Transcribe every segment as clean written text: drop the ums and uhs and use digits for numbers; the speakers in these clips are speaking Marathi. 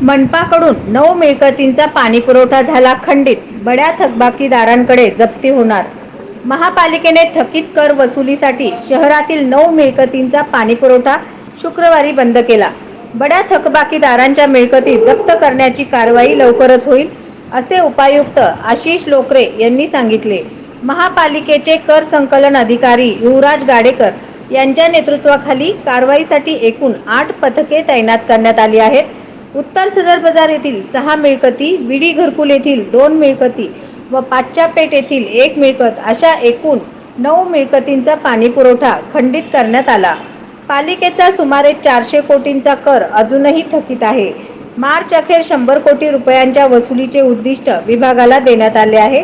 मनपाकडून 9 मिळकतींचा पाणीपुरवठा झाला खंडित, बड्या थकबाकीदारांकडे जप्ती होणार। महापालिकेने थकीत कर वसुलीसाठी शहरातील 9 मिळकतींचा पाणीपुरवठा शुक्रवारी बंद केला। बड्या थकबाकीदारांच्या मिळकती जप्त करण्याची कारवाई लवकरच होईल, असे उपायुक्त आशिष लोकरे यांनी सांगितले। महापालिकेचे कर संकलन अधिकारी युवराज गाडेकर यांच्या नेतृत्वाखाली कारवाईसाठी एकूण 8 पथके तैनात करण्यात आली आहेत। उत्तर सदर बाजार येथील 6 मिळकती, विडी घरकुल येथील 2 मिळकती व पाचच्या पेठ येथील 1 मिळकत अशा एकूण 9 मिळकतींचा पाणीपुरवठा खंडित करण्यात आला। पालिकेचा सुमारे 400 कोटींचा कर अजूनही थकीत आहे। मार्च अखेर 100 कोटी रुपयांच्या वसुलीचे उद्दिष्ट विभागाला देण्यात आले आहे।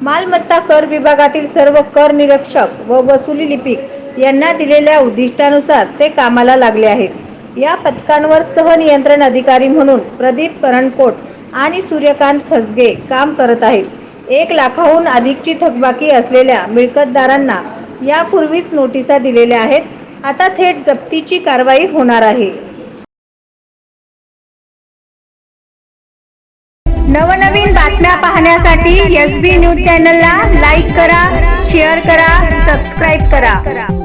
मालमत्ता कर विभागातील सर्व कर निरीक्षक व वसुली लिपिक यांना दिलेल्या उद्दिष्टानुसार ते कामाला लागले आहेत। या पथकांवर सहनियंत्रण अधिकारी म्हणून प्रदीप करणकोट आणि सूर्यकांत खसगे काम करत आहेत। 1 लाखाहून अधिकची थकबाकी असलेल्या मिळकतदारांना यापूर्वीच नोटिसा दिलेल्या आहेत। आता थेट जप्तीची कारवाई होणार आहे। नवनवीन बातम्या पाहण्यासाठी SB न्यूज चॅनलला लाईक करा, शेअर करा, सबस्क्राईब करा।